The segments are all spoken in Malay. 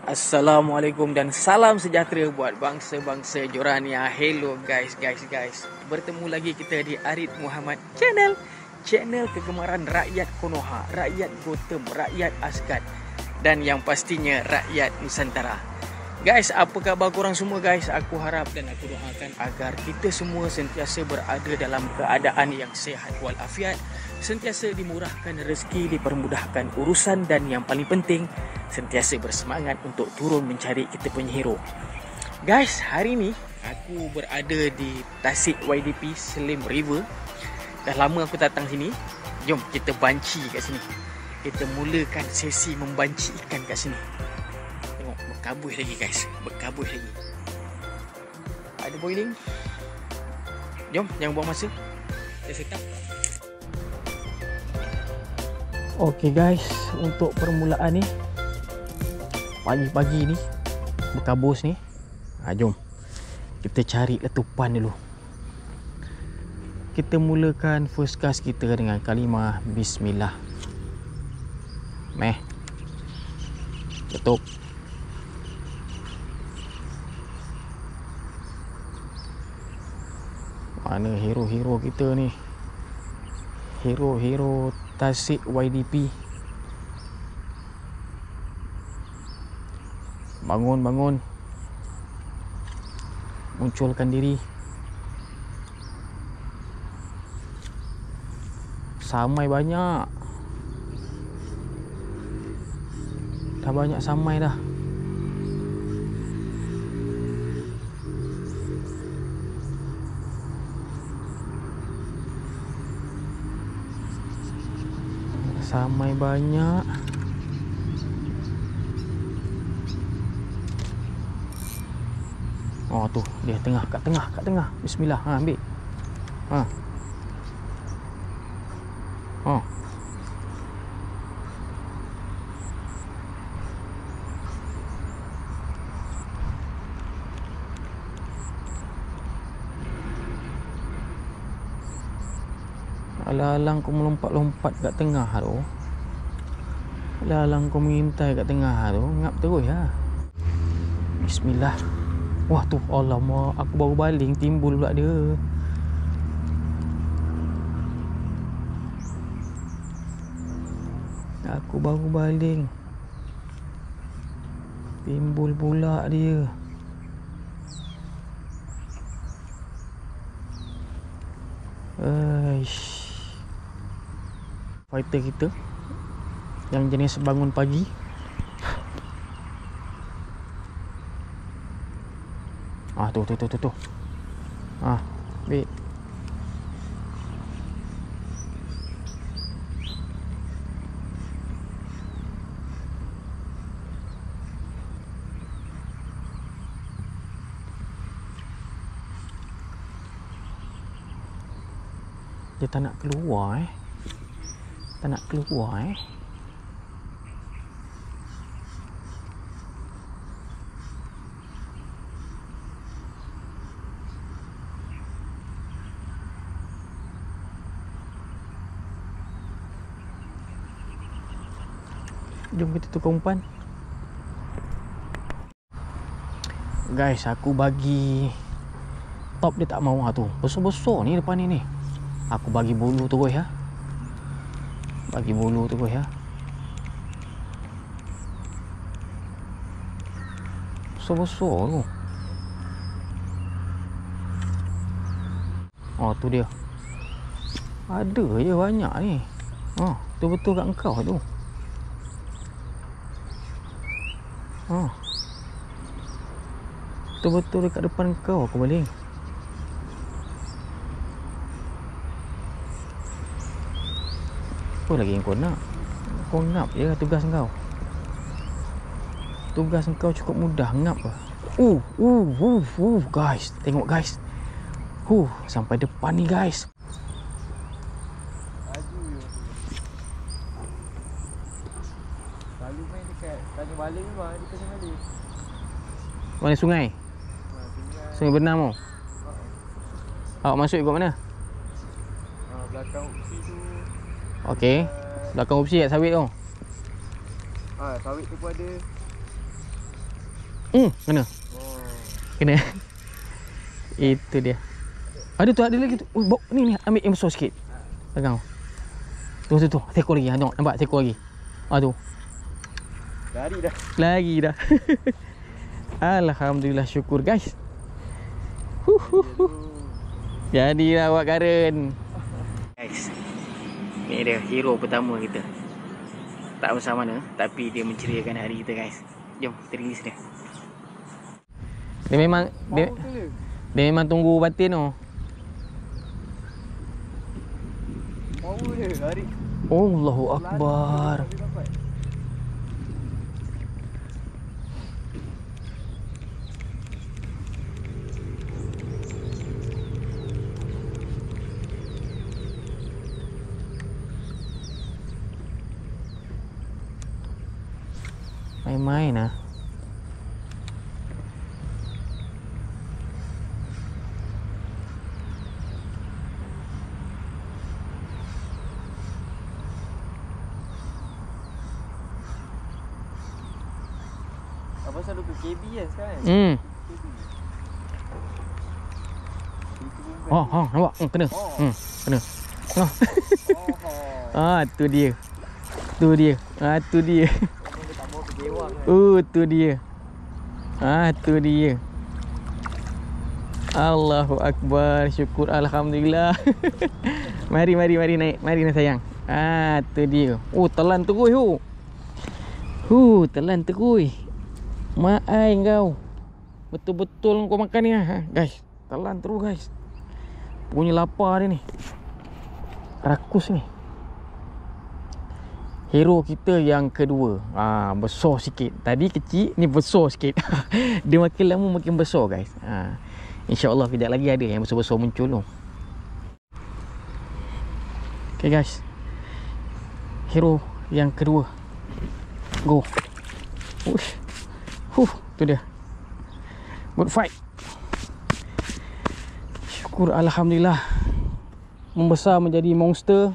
Assalamualaikum dan salam sejahtera buat bangsa-bangsa Jorania. Hello guys. Bertemu lagi kita di Arid Muhammad Channel. Channel kegemaran rakyat Konoha, rakyat Gotham, rakyat Asgard dan yang pastinya rakyat Nusantara. Guys, apa khabar korang semua guys? Aku harap dan aku doakan agar kita semua sentiasa berada dalam keadaan yang sihat walafiat, sentiasa dimurahkan rezeki, dipermudahkan urusan dan yang paling penting sentiasa bersemangat untuk turun mencari kita punya hero. Guys, hari ni aku berada di Tasik YDP Slim River. Dah lama aku datang sini. Jom kita banci kat sini. Kita mulakan sesi membanci ikan kat sini. Tengok, berkabuh lagi guys. Berkabuh lagi. Ada boiling. Jom, jangan buang masa. Kita set up. Okay guys, untuk permulaan ni pagi-pagi ni berkabus ni. Jom kita cari letupan dulu. Kita mulakan first cast kita dengan kalimah bismillah. Meh. Ketuk. Mana hero-hero kita ni? Hero-hero Tasik YDP. Bangun. Munculkan diri. Samai banyak. Dah banyak samai dah. Samai banyak. Oh tu, dia kat tengah. Bismillah. Ambil. Alang-alang kau melompat-lompat kat tengah tu. Alang-alang kau mengintai kat tengah tu. Ngap terus ya. Bismillah. Wah tu, alamak, aku baru baling timbul pula dia. Aku baru baling timbul pula dia. Fighter kita yang jenis bangun pagi. Tu. Ambil. Dia tak nak keluar Jom kita tukar umpan. Guys, aku bagi top dia tak mau tu. Besar-besar ni depan ni. Aku bagi bulu terus ya. Besar-besar tu. Oh tu dia. Ada je banyak ni. Betul-betul kat engkau tu. Betul-betul dekat depan kau aku baling. Apa lagi yang kau nak? Kau ngap je lah tugas kau. Tugas kau cukup mudah, ngap lah. Guys, tengok guys. Sampai depan ni guys. Lalu main dekat Tanjung Baling tu, di Tanjung Baling. Mana sungai? Sungai Bernam tu? Awak masuk ikut mana? Belakang Upsi tu. Okey. Belakang Upsi kat sawit tu? Sawit tu pun ada. Kena. Oh. Kena. Itu dia. Ada tu, ada lagi tu. Oh, ni ambil yang besar sikit. Pegang. Tu. Sekor lagi. Tengok, nampak sekor lagi. Tu. Lari dah. Lagi dah. Alhamdulillah, syukur guys. Jadilah awak Karen. Guys, ni dia hero pertama kita. Tak besar mana, tapi dia menceriakan hari kita guys. Jom kita release dia. Dia memang tunggu batin tu. Power dia lari. Allahu Akbar. Main-main lah. Apa pasal lu ke KB kan sekarang? Nampak? Kena. Kena. Tu dia. Tu dia. Tu dia. Tu dia. Tu dia. Allahu Akbar. Syukur, alhamdulillah. Mari naik. Mari nak sayang. Tu dia. Telan terus tu. Telan terus. Maai kau. Betul-betul kau makan ni guys. Telan terus guys. Punya lapar dia ni. Rakus ni. Hero kita yang kedua. Besar sikit. Tadi kecil, ni besar sikit. Dia makin lama makin besar guys. InsyaAllah kejap lagi ada yang besar-besar muncul tu. Okay guys. Hero yang kedua. Go. Tu dia. Good fight. Syukur, alhamdulillah. Membesar menjadi monster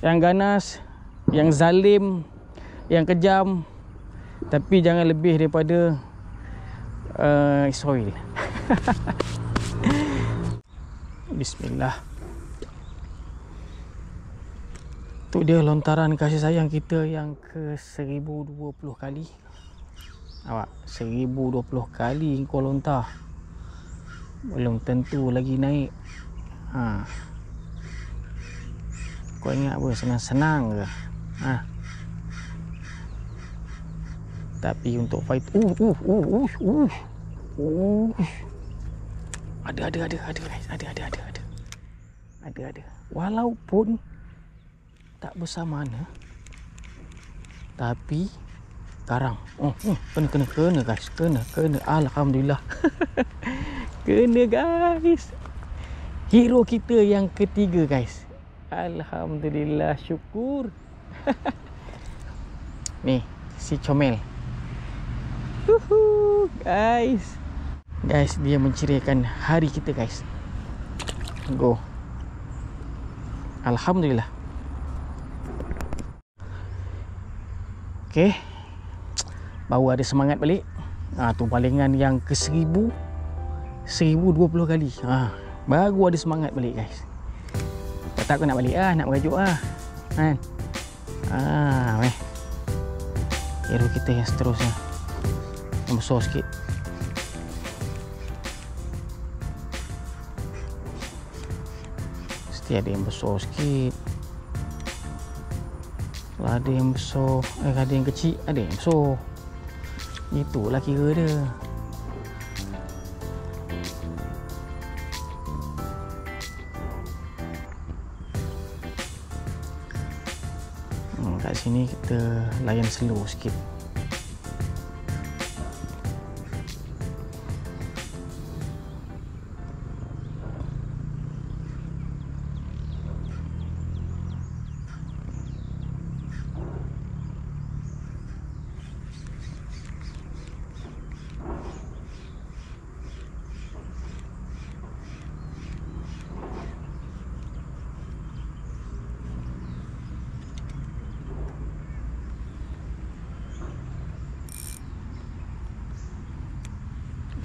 yang ganas, yang zalim, yang kejam, tapi jangan lebih daripada Israel. Bismillah. Tu dia lontaran kasih sayang kita yang ke 1020 kali. Awak 1020 kali kau lontar. Belum tentu lagi naik. Kau ingat apa senang-senang ke? Tapi untuk fight ada guys, ada. Walaupun tak besar mana, tapi karang. Kena guys, kena. Alhamdulillah. Kena guys. Hero kita yang ketiga guys. Alhamdulillah, syukur. Ni si comel. Guys, dia menceriakan hari kita guys. Go. Alhamdulillah. Okay, baru ada semangat balik. Tu balingan yang ke 1020 kali. Baru ada semangat balik guys. Tak aku nak balik nak merajuk kan. Hero kita yang seterusnya, yang besar sikit. Mesti ada yang besar sikit. Kalau ada yang besar, ada yang kecil, ada yang besar. Itulah kira dia. Kat sini kita layan slow sikit.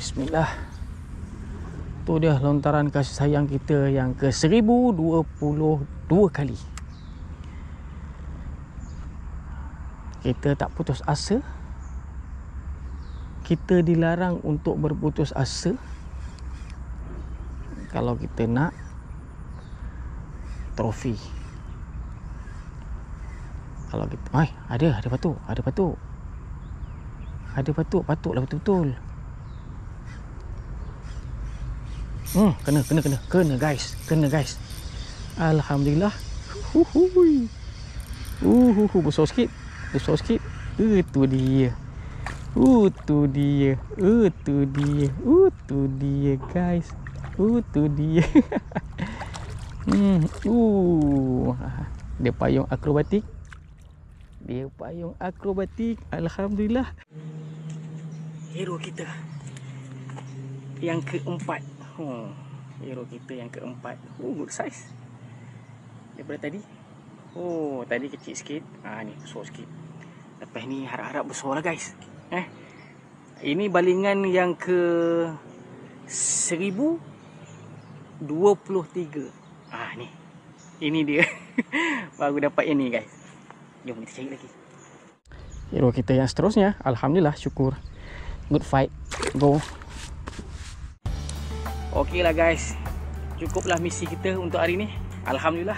Bismillah. Tu dia lontaran kasih sayang kita yang ke 1022 kali. Kita tak putus asa. Kita dilarang untuk berputus asa. Kalau kita nak trofi. Kalau kita, ada patuk, ada patuk. Ada patuk, patutlah betul-betul. Kena guys, Alhamdulillah. Besar sikit. Itu dia guys. Itu dia. Dia payung akrobatik. Alhamdulillah. Hero kita yang keempat. Good size daripada tadi. Tadi kecil sikit. Ni besar sikit. Lepas ni harap-harap besar lah guys. Ini balingan yang ke 1023. Ni. Ini dia. Baru dapat yang ni guys. Jom kita cari lagi. Hero kita yang seterusnya. Alhamdulillah, syukur. Good fight. Go. Okey lah guys. Cukuplah misi kita untuk hari ni. Alhamdulillah.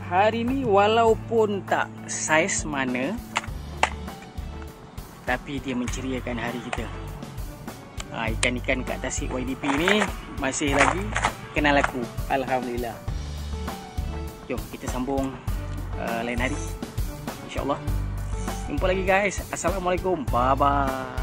Hari ni walaupun tak saiz mana, tapi dia menceriakan hari kita. Ikan-ikan kat tasik YDP ni masih lagi kenal aku. Alhamdulillah. Jom kita sambung lain hari, InsyaAllah. Jumpa lagi guys. Assalamualaikum. Bye bye.